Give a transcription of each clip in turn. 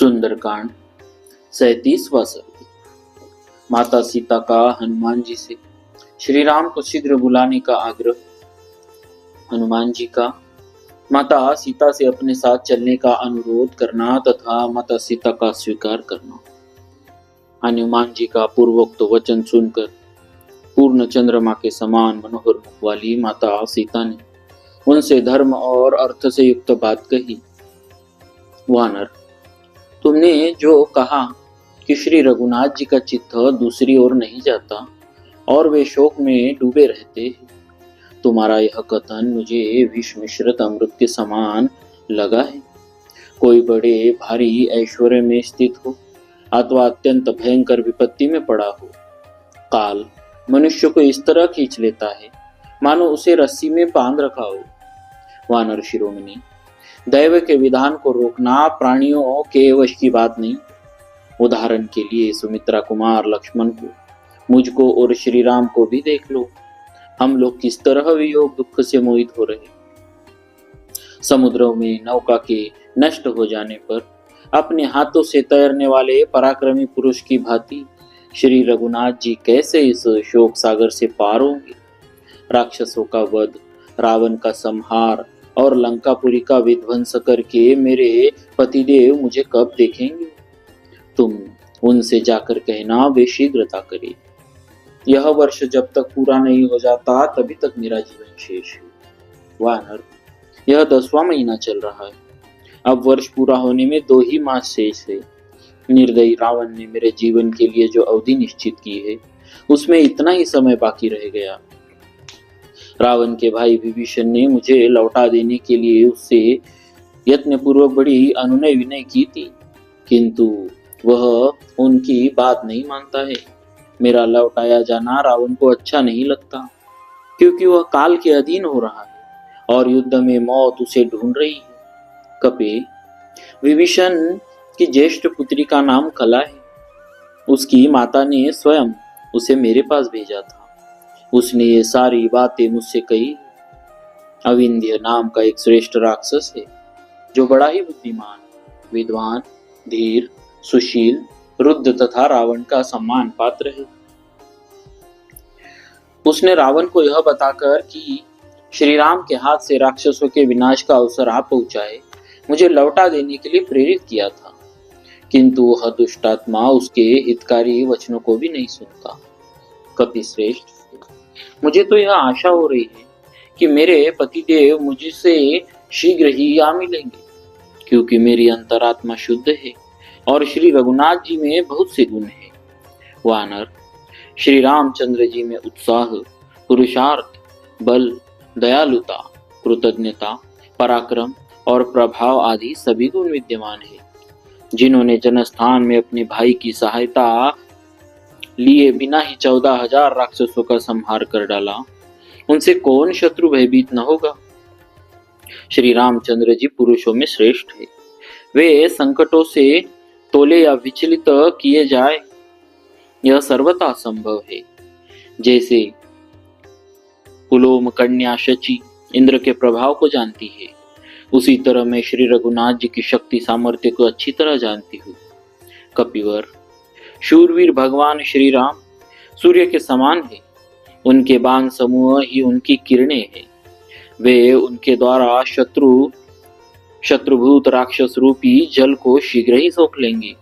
सुंदरकांड 37वां सर्ग। माता सीता का हनुमान जी से श्री राम को शीघ्र बुलाने का आग्रह। हनुमान जी का माता सीता से अपने साथ चलने का अनुरोध करना तथा माता सीता का स्वीकार करना। हनुमान जी का पूर्वोक्त वचन सुनकर पूर्ण चंद्रमा के समान मनोहर मुख वाली माता सीता ने उनसे धर्म और अर्थ से युक्त बात कही। वानर, तुमने जो कहा कि श्री रघुनाथ जी का चित्त दूसरी ओर नहीं जाता और वे शोक में डूबे रहते हैं, तुम्हारा यह कथन मुझे विष मिश्रित अमृत के समान लगा है। कोई बड़े भारी ऐश्वर्य में स्थित हो अथवा अत्यंत भयंकर विपत्ति में पड़ा हो, काल मनुष्य को इस तरह खींच लेता है मानो उसे रस्सी में बांध रखा हो। वानर शिरोमणि, दैव के विधान को रोकना प्राणियों के वश की बात नहीं। उदाहरण के लिए सुमित्रा कुमार लक्ष्मण को, मुझको और श्री राम को भी देख लो। हम लोग किस तरह वियोग दुख से मोहित हो रहे। समुद्रों में नौका के नष्ट हो जाने पर अपने हाथों से तैरने वाले पराक्रमी पुरुष की भांति श्री रघुनाथ जी कैसे इस शोक सागर से पार होंगे। राक्षसों का वध, रावण का संहार और लंकापुरी का विध्वंस करके मेरे पतिदेव मुझे कब देखेंगे। तुम उनसे जाकर कहना वे शीघ्रता करें। यह वर्ष जब तक पूरा नहीं हो जाता तभी तक मेरा जीवन शेष है। वानर, यह 10वां महीना चल रहा है। अब वर्ष पूरा होने में 2 ही मास शेष है। निर्दयी रावण ने मेरे जीवन के लिए जो अवधि निश्चित की है उसमें इतना ही समय बाकी रह गया। रावण के भाई विभीषण ने मुझे लौटा देने के लिए उससे यत्नपूर्वक बड़ी अनुनय विनय की थी, किंतु वह उनकी बात नहीं मानता है। मेरा लौटाया जाना रावण को अच्छा नहीं लगता, क्योंकि वह काल के अधीन हो रहा है और युद्ध में मौत उसे ढूंढ रही है। कपि, विभीषण की ज्येष्ठ पुत्री का नाम कला है। उसकी माता ने स्वयं उसे मेरे पास भेजा था। उसने ये सारी बातें मुझसे कही। अविंध्य नाम का एक श्रेष्ठ राक्षस है जो बड़ा ही बुद्धिमान, विद्वान, धीर, सुशील, रुद्र तथा रावण का सम्मान पात्र है। उसने रावण को यह बताकर कि श्री राम के हाथ से राक्षसों के विनाश का अवसर आ पहुंचा है, मुझे लौटा देने के लिए प्रेरित किया था, किंतु वह दुष्टात्मा उसके हितकारी वचनों को भी नहीं सुनता। कपिश्रेष्ठ, मुझे तो यह आशा हो रही है कि मेरे पतिदेव मुझसे शीघ्र ही आ मिलेंगे, क्योंकि मेरी अंतरात्मा शुद्ध है और श्री रघुनाथ जी में बहुत से गुण हैं। वानर, श्री रामचंद्र जी में उत्साह, पुरुषार्थ, बल, दयालुता, कृतज्ञता, पराक्रम और प्रभाव आदि सभी गुण विद्यमान है। जिन्होंने जनस्थान में अपने भाई की सहायता लिए बिना ही 14,000 राक्षसों का संहार कर डाला, उनसे कौन शत्रु भयभीत न होगा। श्री रामचंद्र जी पुरुषों में श्रेष्ठ है। वे संकटों से तोले या विचलित किए जाए यह सर्वथा संभव है। जैसे पुलोम कन्या शची इंद्र के प्रभाव को जानती है, उसी तरह मैं श्री रघुनाथ जी की शक्ति सामर्थ्य को अच्छी तरह जानती हूँ। कपिवर, शूरवीर भगवान श्री राम सूर्य के समान है। उनके बाण समूह ही उनकी किरणें हैं। वे उनके द्वारा शत्रुभूत राक्षस रूपी जल को शीघ्र ही सोख लेंगे।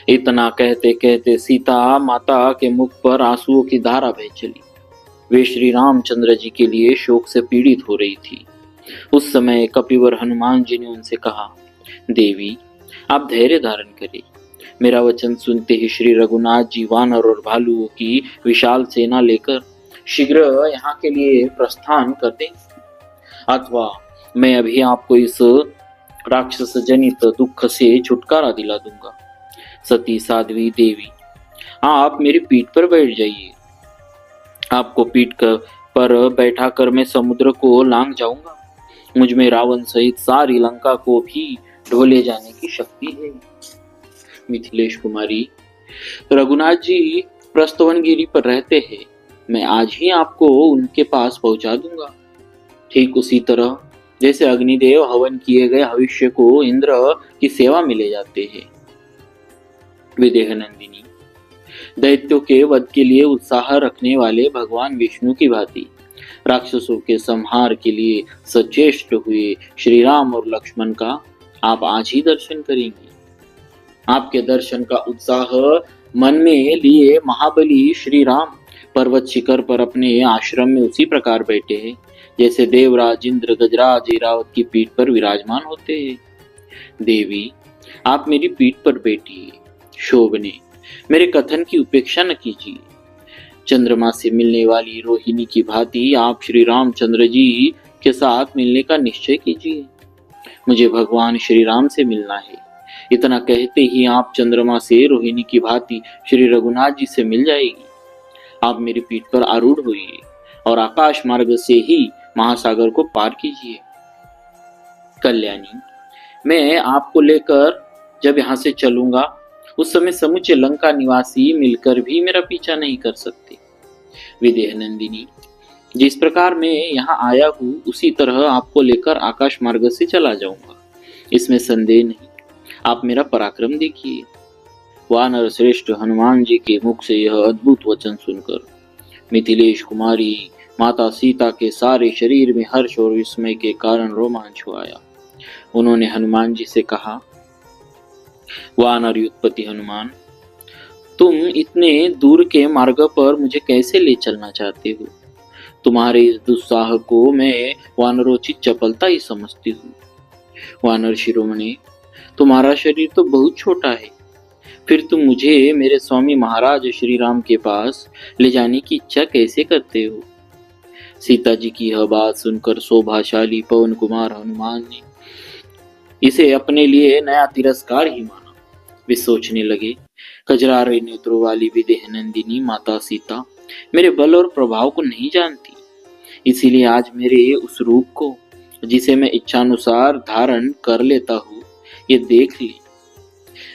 इतना कहते कहते सीता माता के मुख पर आंसुओं की धारा बह चली। वे श्री रामचंद्र जी के लिए शोक से पीड़ित हो रही थी। उस समय कपिवर हनुमान जी ने उनसे कहा, देवी, आप धैर्य धारण करें। मेरा वचन सुनते ही श्री रघुनाथ जी वानर और भालुओं की विशाल सेना लेकर शीघ्र यहाँ के लिए प्रस्थान कर दें, अथवा मैं अभी आपको इस राक्षस जनित दुख से छुटकारा दिला दूंगा। सती साध्वी देवी, आप मेरी पीठ पर बैठ जाइए। आपको पीठ पर बैठा कर मैं समुद्र को लांघ जाऊंगा। मुझ में रावण सहित सारी लंका को भी ढोले जाने की शक्ति है। मिथिलेश कुमारी, रघुनाथ जी प्रस्थवनगिरी पर रहते हैं। मैं आज ही आपको उनके पास पहुंचा दूंगा। ठीक उसी तरह जैसे अग्निदेव हवन किए गए भविष्य को इंद्र की सेवा में ले जाते हैं। विदेह नंदिनी, दैत्यों के वध के लिए उत्साह रखने वाले भगवान विष्णु की भांति राक्षसों के संहार के लिए सचेष्ट हुए श्री राम और लक्ष्मण का आप आज ही दर्शन करेंगे। आपके दर्शन का उत्साह मन में लिए महाबली श्री राम पर्वत शिखर पर अपने आश्रम में उसी प्रकार बैठे हैं जैसे देवराज इंद्र गजराज ऐरावत की पीठ पर विराजमान होते हैं। देवी, आप मेरी पीठ पर बैठिए। शोभने, मेरे कथन की उपेक्षा न कीजिए। चंद्रमा से मिलने वाली रोहिणी की भांति आप श्री रामचंद्र जी के साथ मिलने का निश्चय कीजिए। मुझे भगवान श्री राम से मिलना है। इतना कहते ही आप चंद्रमा से रोहिणी की भांति श्री रघुनाथ जी से मिल जाएगी। आप मेरी पीठ पर आरूढ़ होइए और आकाश मार्ग से ही महासागर को पार कीजिए। कल्याणी, मैं आपको लेकर जब यहाँ से चलूंगा उस समय समुचे लंका निवासी मिलकर भी मेरा पीछा नहीं कर सकते। विदेह नंदिनी, जिस प्रकार मैं यहाँ आया हूँ उसी तरह आपको लेकर आकाश मार्ग से चला जाऊंगा, इसमें संदेह नहीं। आप मेरा पराक्रम देखिए। वानर श्रेष्ठ हनुमान जी के मुख से यह अद्भुत वचन सुनकर मिथिलेश कुमारी माता सीता के सारे शरीर में हर्ष और विस्मय के कारण रोमांच हो आया। उन्होंने हनुमान जी से कहा, वानर युगपति हनुमान, तुम इतने दूर के मार्ग पर मुझे कैसे ले चलना चाहते हो? तुम्हारे इस दुस्साह को मैं वानरोचित चपलता ही समझती हूँ। वानर शिरोमणि, तुम्हारा शरीर तो बहुत छोटा है, फिर तुम मुझे मेरे स्वामी महाराज श्री राम के पास ले जाने की इच्छा कैसे करते हो? सीता जी की यह बात सुनकर शोभाशाली पवन कुमार हनुमान ने इसे अपने लिए नया तिरस्कार ही माना। वे सोचने लगे, कजरारे नेत्रों वाली विदेह नंदिनी माता सीता मेरे बल और प्रभाव को नहीं जानती, इसीलिए आज मेरे उस रूप को जिसे मैं इच्छानुसार धारण कर लेता हूँ ये देख ले।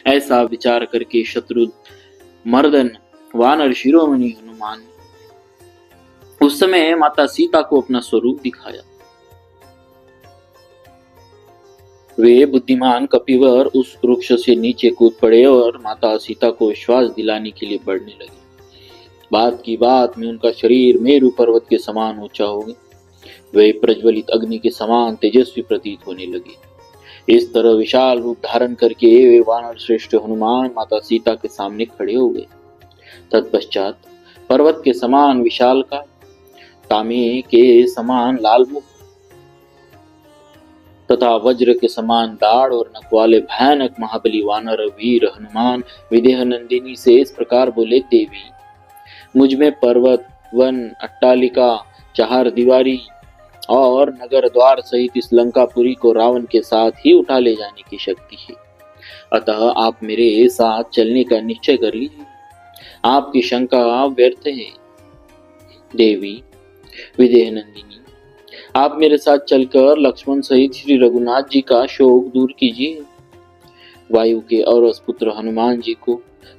ऐसा विचार करके शत्रु मर्दन वानर शिरोमणि हनुमान ने उस समय माता सीता को अपना स्वरूप दिखाया। वे बुद्धिमान कपिवर उस वृक्ष से नीचे कूद पड़े और माता सीता को विश्वास दिलाने के लिए बढ़ने लगे। बात की बात में उनका शरीर मेरु पर्वत के समान ऊंचा हो गया। वे प्रज्वलित अग्नि के समान तेजस्वी प्रतीत होने लगे। इस तरह विशाल रूप धारण करके वे वानर श्रेष्ठ हनुमान माता सीता के सामने खड़े हो गए। तत्पश्चात पर्वत के समान विशाल का, तांबे के समान लाल मुख तथा वज्र के समान दाढ़ और नख वाले भयानक महाबली वानर वीर हनुमान विदेह नंदिनी से इस प्रकार बोले, देवी, मुझ में पर्वत, वन, अट्टालिका, चार दीवारी और नगर द्वार सहित इस लंकापुरी को रावण के साथ ही उठा ले जाने की शक्ति है। अतः आप मेरे साथ चलने का निश्चय कर लीजिए। आपकी शंका व्यर्थ है। देवी, विदेह नंदिनी, आप मेरे साथ चलकर लक्ष्मण सहित श्री रघुनाथ जी का शोक दूर कीजिए। वायु के औरस पुत्र हनुमान जी को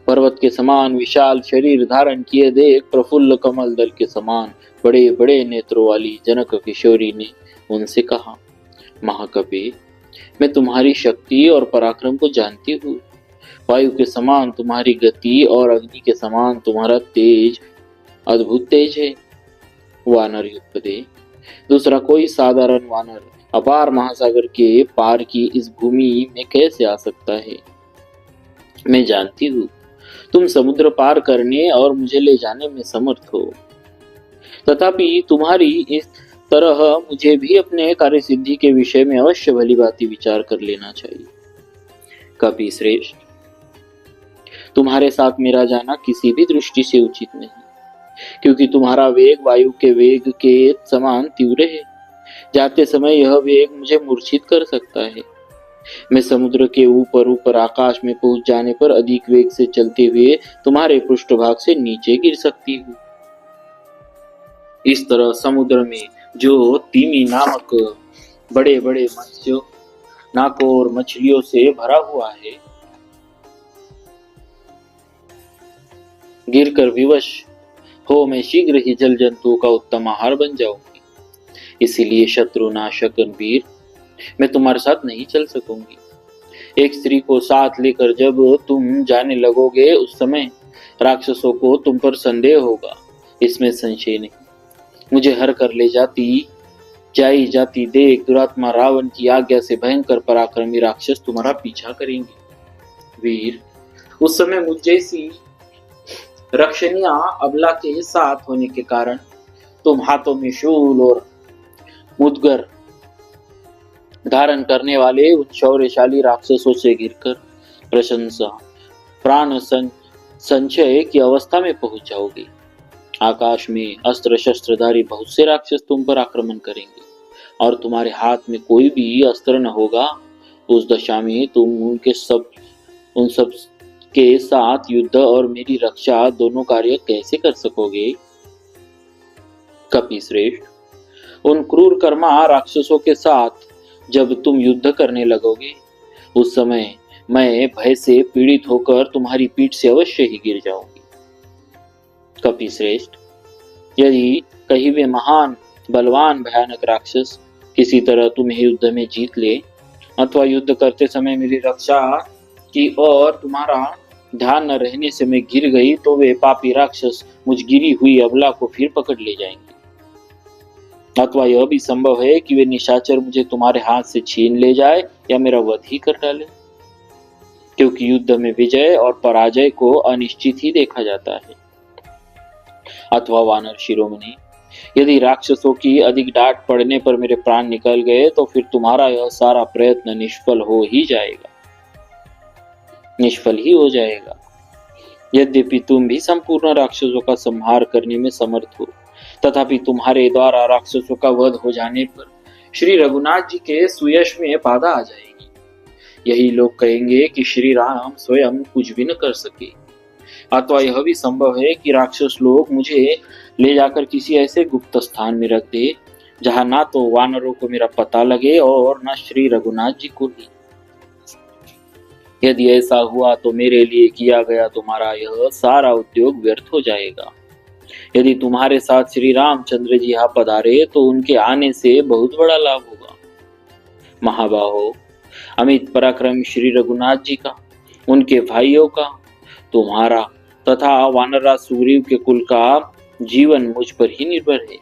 पर्वत के समान विशाल शरीर धारण किए देख प्रफुल्ल कमल दल के समान बड़े बड़े नेत्रों वाली जनक किशोरी ने उनसे कहा, महाकवि, मैं तुम्हारी शक्ति और पराक्रम को जानती हूँ। वायु के समान तुम्हारी गति और अग्नि के समान तुम्हारा तेज अद्भुत तेज है। वानर युगपते, दूसरा कोई साधारण वानर अपार महासागर के पार की इस भूमि में कैसे आ सकता है? मैं जानती हूँ तुम समुद्र पार करने और मुझे ले जाने में समर्थ हो, तथापि तुम्हारी इस तरह मुझे भी अपने कार्य सिद्धि के विषय में अवश्य भली भांति विचार कर लेना चाहिए। कपि श्रेष्ठ, तुम्हारे साथ मेरा जाना किसी भी दृष्टि से उचित नहीं, क्योंकि तुम्हारा वेग वायु के वेग के समान तीव्र है। जाते समय यह वेग मुझे मूर्छित कर सकता है। मैं समुद्र के ऊपर ऊपर आकाश में पहुंच जाने पर अधिक वेग से चलते हुए तुम्हारे पृष्ठभाग से नीचे गिर सकती हूँ। इस तरह समुद्र में जो तिमी नामक बड़े बड़े मत्स्य नाकों और मछलियों से भरा हुआ है, गिरकर विवश हो मैं शीघ्र ही जल जंतुओं का उत्तम आहार बन जाऊंगी। इसीलिए शत्रु नाशक वीर मैं तुम्हारे साथ नहीं चल सकूंगी। एक स्त्री को साथ लेकर जब तुम जाने लगोगे उस समय राक्षसों को तुम पर संदेह होगा, इसमें संशय नहीं। मुझे हर कर ले जाई जाती देख दुरात्मा रावण की आज्ञा से भयंकर पराक्रमी राक्षस तुम्हारा पीछा करेंगे। वीर, उस समय मुझ जैसी रक्षणिया अबला के साथ होने के कारण तुम हाथों में शूल और मुदगर धारण करने वाले उन शौर्यशाली राक्षसों से घिरकर प्रशंसा प्राण संचय की अवस्था में पहुंच जाओगे। आकाश में अस्त्र शस्त्रधारी बहुत से राक्षस तुम पर आक्रमण करेंगे और तुम्हारे हाथ में कोई भी अस्त्र न होगा। उस दशा में तुम उन सब के साथ युद्ध और मेरी रक्षा दोनों कार्य कैसे कर सकोगे? कपि श्रेष्ठ, उन क्रूर कर्मा राक्षसों के साथ जब तुम युद्ध करने लगोगे उस समय मैं भय से पीड़ित होकर तुम्हारी पीठ से अवश्य ही गिर जाऊंगी। कपि श्रेष्ठ, यदि कहीं वे महान बलवान भयानक राक्षस किसी तरह तुम्हें युद्ध में जीत ले अथवा युद्ध करते समय मेरी रक्षा की और तुम्हारा ध्यान न रहने से मैं गिर गई तो वे पापी राक्षस मुझ गिरी हुई अबला को फिर पकड़ ले जाएंगे। अथवा यह भी संभव है कि वे निशाचर मुझे तुम्हारे हाथ से छीन ले जाए या मेरा वध ही कर डाले, क्योंकि युद्ध में विजय और पराजय को अनिश्चित ही देखा जाता है। अथवा वानर शिरोमणि, यदि राक्षसों की अधिक डांट पड़ने पर मेरे प्राण निकल गए तो फिर तुम्हारा यह सारा प्रयत्न निष्फल ही हो जाएगा। यद्यपि तुम भी संपूर्ण राक्षसों का संहार करने में समर्थ हो, तथापि तुम्हारे द्वारा राक्षसों का वध हो जाने पर श्री रघुनाथ जी के सुयश में बाधा आ जाएगी। यही लोग कहेंगे कि श्री राम स्वयं कुछ भी न कर सके। अथवा यह भी संभव है कि राक्षस लोग मुझे ले जाकर किसी ऐसे गुप्त स्थान में रख दे जहां ना तो वानरों को मेरा पता लगे और न श्री रघुनाथ जी को ही। यदि ऐसा हुआ तो मेरे लिए किया गया तुम्हारा यह सारा उद्योग व्यर्थ हो जाएगा। यदि तुम्हारे साथ श्री रामचंद्र जी यहाँ पधारे तो उनके आने से बहुत बड़ा लाभ होगा। महाबाहो, अमित पराक्रम श्री रघुनाथ जी का, उनके भाइयों का, तुम्हारा तथा वानरराज सुग्रीव के कुल का जीवन मुझ पर ही निर्भर है।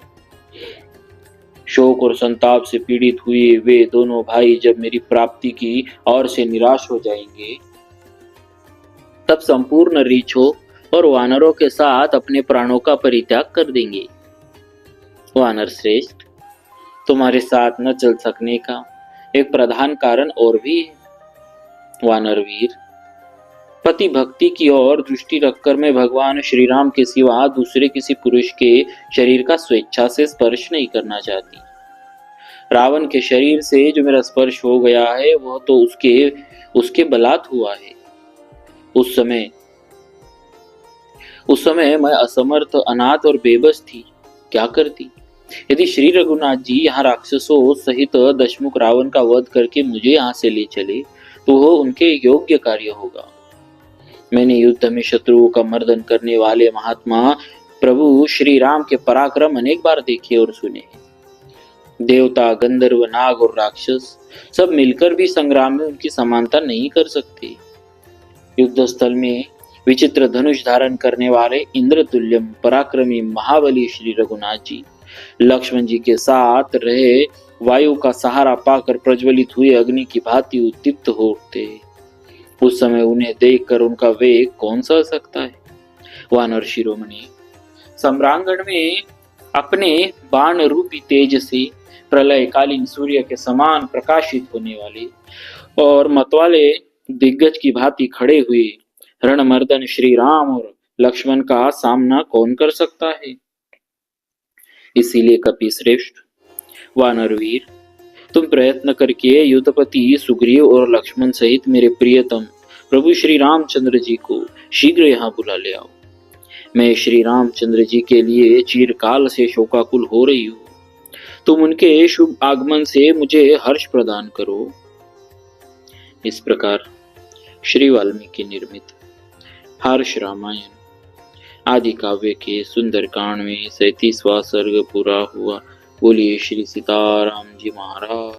शोक और संताप से पीड़ित हुए वे दोनों भाई जब मेरी प्राप्ति की ओर से निराश हो जाएंगे तब संपूर्ण रीछों और वानरों के साथ अपने प्राणों का परित्याग कर देंगे। वानर श्रेष्ठ, तुम्हारे साथ न चल सकने का एक प्रधान कारण और भी है। वानर वीर, पति भक्ति की ओर दृष्टि रखकर मैं भगवान श्री राम के सिवा दूसरे किसी पुरुष के शरीर का स्वेच्छा से स्पर्श नहीं करना चाहती। रावण के शरीर से जो मेरा स्पर्श हो गया है वह तो उसके बलात् हुआ है। उस समय मैं असमर्थ, अनाथ और बेबस थी, क्या करती? यदि श्री रघुनाथ जी यहाँ राक्षसों सहित दशमुख रावण का वध करके मुझे यहाँ से ले चले तो वह उनके योग्य कार्य होगा। मैंने युद्ध में शत्रुओं का मर्दन करने वाले महात्मा प्रभु श्री राम के पराक्रम अनेक बार देखे और सुने हैं। देवता, गंधर्व, नाग और राक्षस सब मिलकर भी संग्राम में उनकी समानता नहीं कर सकते। युद्ध स्थल में विचित्र धनुष धारण करने वाले इंद्र तुल्यम पराक्रमी महाबली श्री रघुनाथ जी लक्ष्मण जी के साथ रहे वायु का सहारा पाकर प्रज्वलित हुए अग्नि की भांति उत्दीप्त हो उठते। उस समय उन्हें देखकर उनका वेग कौन सह सकता है? वानर शिरोमणि, सम्रांगण में अपने बाण रूपी तेज से प्रलयकालीन सूर्य के समान प्रकाशित होने वाले और मतवाले दिग्गज की भांति खड़े हुए रणमर्दन श्री राम और लक्ष्मण का सामना कौन कर सकता है? इसीलिए कपि श्रेष्ठ, वानरवीर, तुम प्रयत्न करके युद्धपति सुग्रीव और लक्ष्मण सहित मेरे प्रियतम प्रभु श्री रामचंद्र जी को शीघ्र यहाँ बुला ले आओ। मैं श्री रामचंद्र जी के लिए चिरकाल से शोकाकुल हो रही हूँ। तुम उनके शुभ आगमन से मुझे हर्ष प्रदान करो। इस प्रकार श्री वाल्मीकि निर्मित हर्ष रामायण आदि काव्य के सुंदर कांड में 37वां सर्ग पूरा हुआ। बोलिए श्री सीताराम जी महाराज।